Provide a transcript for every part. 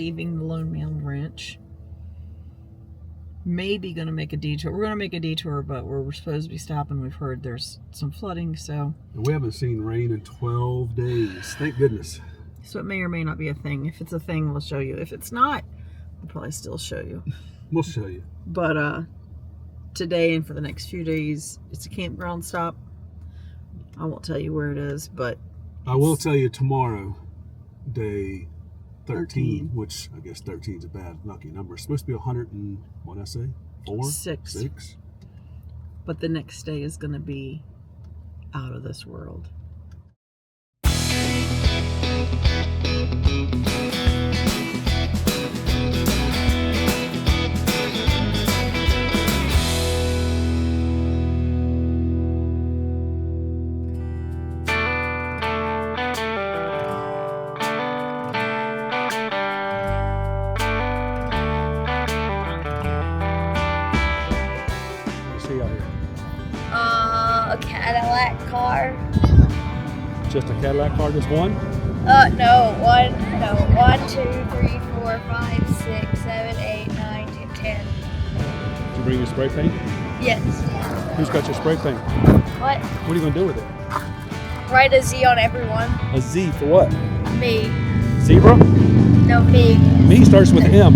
leaving the Lone Mountain Ranch. Maybe going to make a detour. We're going to make a detour, but we're supposed to be stopping. We've heard there's some flooding, so... We haven't seen rain in 12 days. Thank goodness. So it may or may not be a thing. If it's a thing, we'll show you. If it's not, we'll probably still show you. We'll show you. But today and for the next few days, it's a campground stop. I won't tell you where it is, but... I will tell you tomorrow, day 13, which I guess 13 is a bad lucky number. It's supposed to be 100 and, what did I say? 4? 6. But the next day is going to be out of this world. A Cadillac car. Just a Cadillac car, just one? No, 1, 2, 3, 4, 5, 6, 7, 8, 9, 10. Did you bring your spray paint? Yes. Who's got your spray paint? What? What are you going to do with it? Write a Z on everyone. A Z for what? Me. Zebra? No, me. Me starts with M.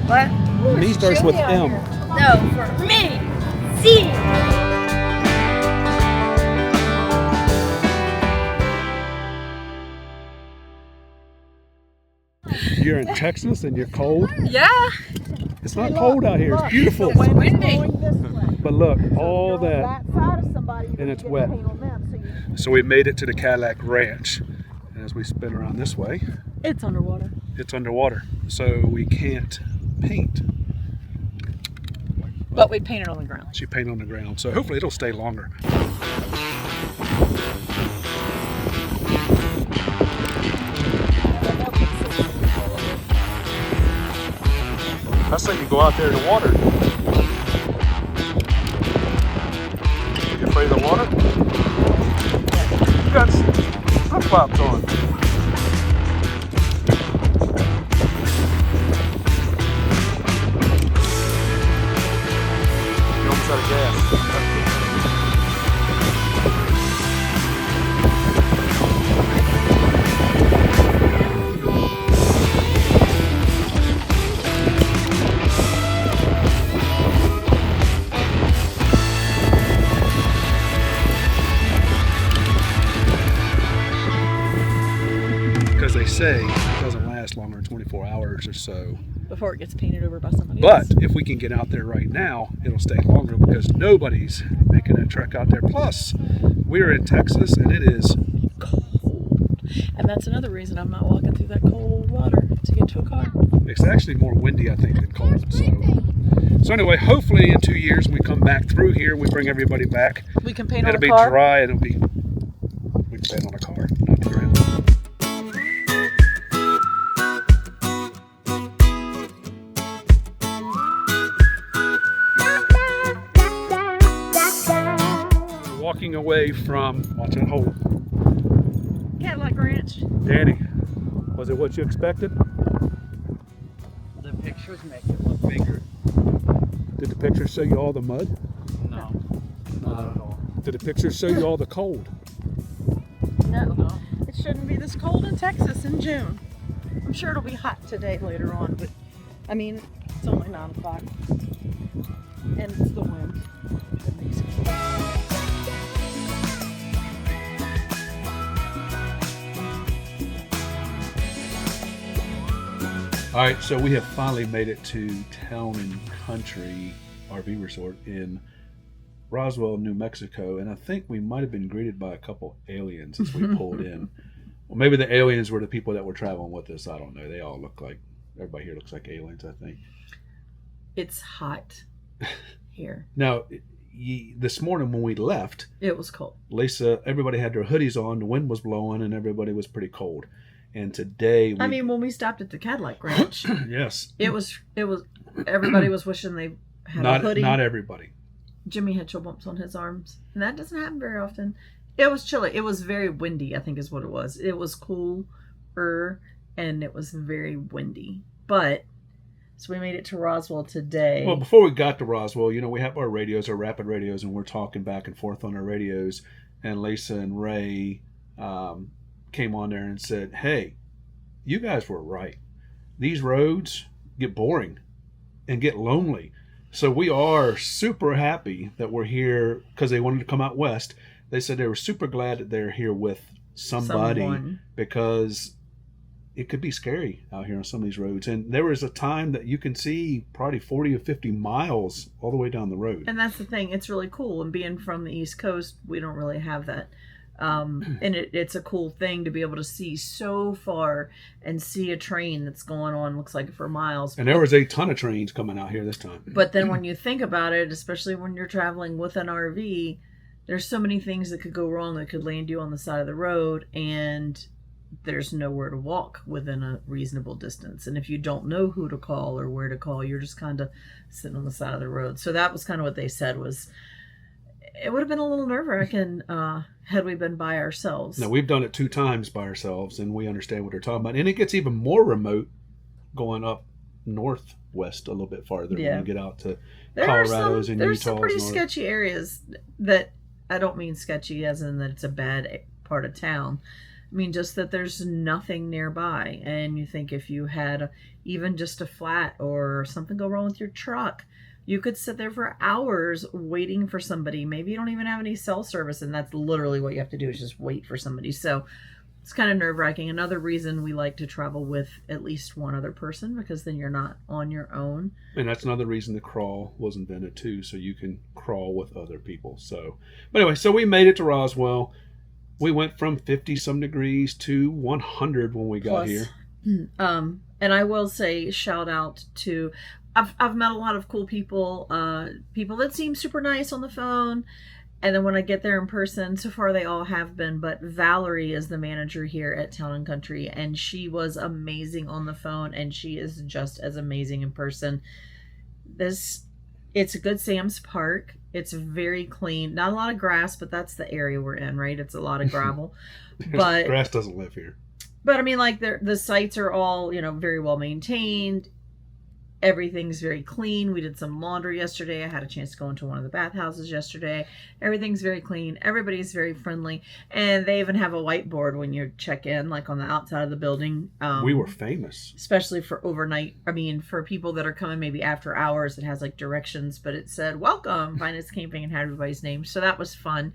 What? Me starts with M. No, for me. Z. You're in Texas and you're cold? Yeah. It's not cold out here. It's beautiful. It's windy. But look, all that, and it's wet. So we made it to the Cadillac Ranch. And as we spin around this way, It's underwater. it's underwater. So we can't paint. But we painted on the ground. She painted on the ground. So hopefully it'll stay longer. I say you go out there in the water. You afraid of the water? You got flip-flops on. You're almost out of gas. They say it doesn't last longer than 24 hours or so Before it gets painted over by somebody but else. if we can get out there right now, it'll stay longer because nobody's making that trek out there. Plus we're in Texas and it is cold, and that's another reason I'm not walking through that cold water to get to a car. it's actually more windy, I think, than cold. So anyway, hopefully in 2 years when we come back through here, we bring everybody back. We can paint on a car. It'll be dry and we can paint on a car, not the ground. Walking away from, watch that hole. Cadillac Ranch. Danny, was it what you expected? The pictures make it look bigger. Did the pictures show you all the mud? No, not at all. Did the pictures show you all the cold? No, it shouldn't be this cold in Texas in June. I'm sure it'll be hot today later on, but I mean, it's only 9 o'clock. And it's the wind that makes it cold. All right, so we have finally made it to Town and Country RV Resort in Roswell, New Mexico, and I think we might have been greeted by a couple aliens as we pulled in. Well, maybe the aliens were the people that were traveling with us. I don't know. They all look like, everybody here looks like aliens, I think. It's hot here. Now, this morning when we left, It was cold. Lisa, everybody had their hoodies on, the wind was blowing, and everybody was pretty cold. And today, I mean, when we stopped at the Cadillac Ranch, yes, it was. Everybody was wishing they had a hoodie. Not everybody. Jimmy had chill bumps on his arms, and that doesn't happen very often. It was chilly. It was very windy, I think is what it was. It was cooler, and it was very windy. But so we made it to Roswell today. Well, before we got to Roswell, we have our radios, our rapid radios, and we're talking back and forth on our radios. And Lisa and Ray came on there and said, hey, you guys were right. These roads get boring and get lonely. So we are super happy that we're here because they wanted to come out west. They said they were super glad that they're here with somebody because it could be scary out here on some of these roads. And there was a time that you can see probably 40 or 50 miles all the way down the road. And that's the thing. It's really cool. And being from the East Coast, we don't really have that. And it's a cool thing to be able to see so far and see a train that's going on, looks like for miles. And there was a ton of trains coming out here this time. But then when you think about it, especially when you're traveling with an RV, there's so many things that could go wrong that could land you on the side of the road, and there's nowhere to walk within a reasonable distance. And if you don't know who to call or where to call, you're just kind of sitting on the side of the road. So that was kind of what they said was, it would have been a little nerve-wracking had we been by ourselves. Now, we've done it 2 times by ourselves, and we understand what they're talking about. And it gets even more remote going up northwest a little bit farther when you get out to Colorado's and Utah's. There's some pretty sketchy areas that, I don't mean sketchy as in that it's a bad part of town. I mean, just that there's nothing nearby. And you think if you had even just a flat or something go wrong with your truck, you could sit there for hours waiting for somebody. Maybe you don't even have any cell service, and that's literally what you have to do is just wait for somebody. So it's kind of nerve-wracking. Another reason we like to travel with at least one other person, because then you're not on your own. And that's another reason the crawl was invented too, so you can crawl with other people. So, but anyway, so we made it to Roswell. We went from 50-some degrees to 100 when we got here. And I will say, shout out to... I've met a lot of cool people, people that seem super nice on the phone, and then when I get there in person, so far they all have been, but Valerie is the manager here at Town & Country, and she was amazing on the phone, and she is just as amazing in person. It's a good Sam's Park. It's very clean. Not a lot of grass, but that's the area we're in, right? It's a lot of gravel. But grass doesn't live here. But I mean, like, the sites are all, very well maintained. Everything's very clean. We did some laundry yesterday. I had a chance to go into one of the bathhouses yesterday. Everything's very clean. Everybody's very friendly. And they even have a whiteboard when you check in, like on the outside of the building. We were famous. Especially for overnight. I mean, for people that are coming maybe after hours, it has like directions, but it said, welcome, FindUsCamping, and had everybody's name. So that was fun.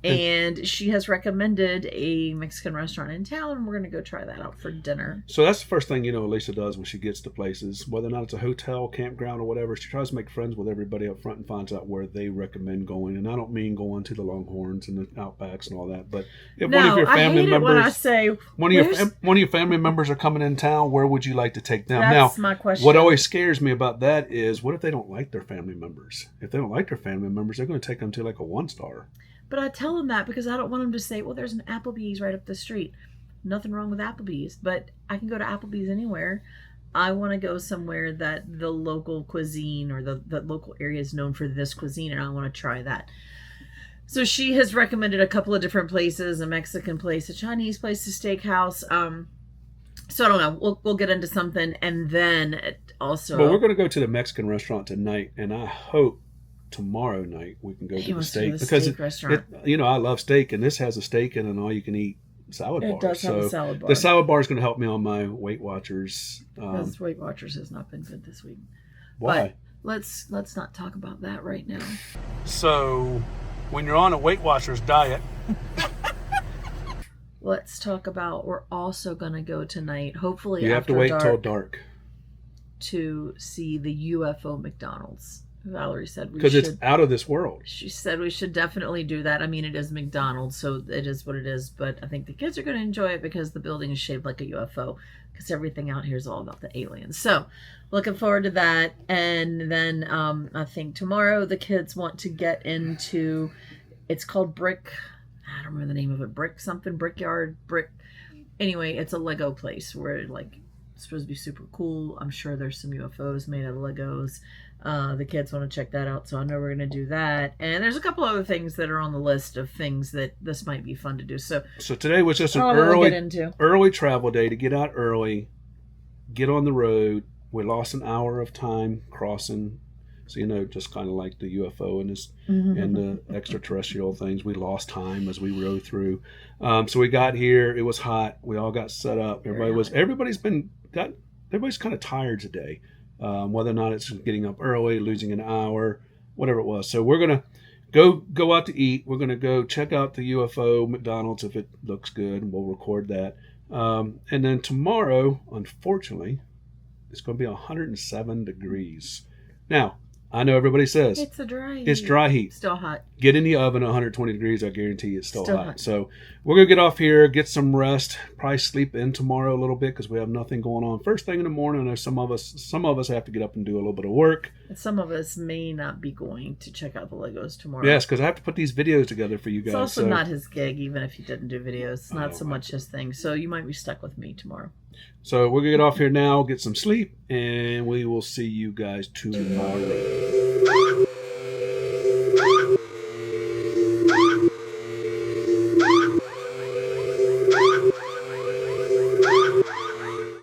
And she has recommended a Mexican restaurant in town, and we're going to go try that out for dinner. So that's the first thing, Lisa does when she gets to places, whether or not it's a hotel, campground, or whatever. She tries to make friends with everybody up front and finds out where they recommend going. And I don't mean going to the Longhorns and the Outbacks and all that, but if one of your family members, when I say one of your family members are coming in town, where would you like to take them? That's now, my question. What always scares me about that is, what if they don't like their family members? If they don't like their family members, they're going to take them to like a 1-star. But I tell them that because I don't want them to say, well, there's an Applebee's right up the street. Nothing wrong with Applebee's, but I can go to Applebee's anywhere. I want to go somewhere that the local cuisine or the local area is known for this cuisine, and I want to try that. So she has recommended a couple of different places, a Mexican place, a Chinese place, a steakhouse. So I don't know. We'll get into something, and then also... Well, we're going to go to the Mexican restaurant tonight, and I hope tomorrow night we can go to the steak because restaurant. I love steak, and this has a steak and an all-you-can-eat salad bar. It does have a salad bar. The salad bar is going to help me on my Weight Watchers. Because Weight Watchers has not been good this week. Why? But let's not talk about that right now. So, when you're on a Weight Watchers diet, let's talk about. We're also going to go tonight. Hopefully, you have to wait till dark to see the UFO McDonald's. Valerie said we should. Because it's out of this world. She said we should definitely do that. I mean, it is McDonald's, so it is what it is. But I think the kids are going to enjoy it because the building is shaped like a UFO. Because everything out here is all about the aliens. So, looking forward to that. And then I think tomorrow the kids want to get into. It's called Brick. I don't remember the name of it. Brickyard. Anyway, it's a Lego place where it's supposed to be super cool. I'm sure there's some UFOs made out of Legos. The kids want to check that out, so I know we're going to do that. And there's a couple other things that are on the list of things that this might be fun to do. So today was just an early travel day to get out early, get on the road. We lost an hour of time crossing. So, just kind of like the UFO and the extraterrestrial things. We lost time as we rode through. So we got here. It was hot. We all got set up. Everybody's kind of tired today. Whether or not it's getting up early, losing an hour, whatever it was. So we're going to go out to eat. We're going to go check out the UFO McDonald's if it looks good, and we'll record that. And then tomorrow, unfortunately, it's going to be 107 degrees. Now, I know everybody says It's dry heat. Still hot. Get in the oven at 120 degrees. I guarantee it's still hot. So we're going to get off here, get some rest, probably sleep in tomorrow a little bit because we have nothing going on. First thing in the morning, I know some of us have to get up and do a little bit of work. And some of us may not be going to check out the Legos tomorrow. Yes, because I have to put these videos together for you guys. It's also not his gig, even if he didn't do videos. It's not so much his thing. So you might be stuck with me tomorrow. So we're going to get off here now, get some sleep, and we will see you guys tomorrow.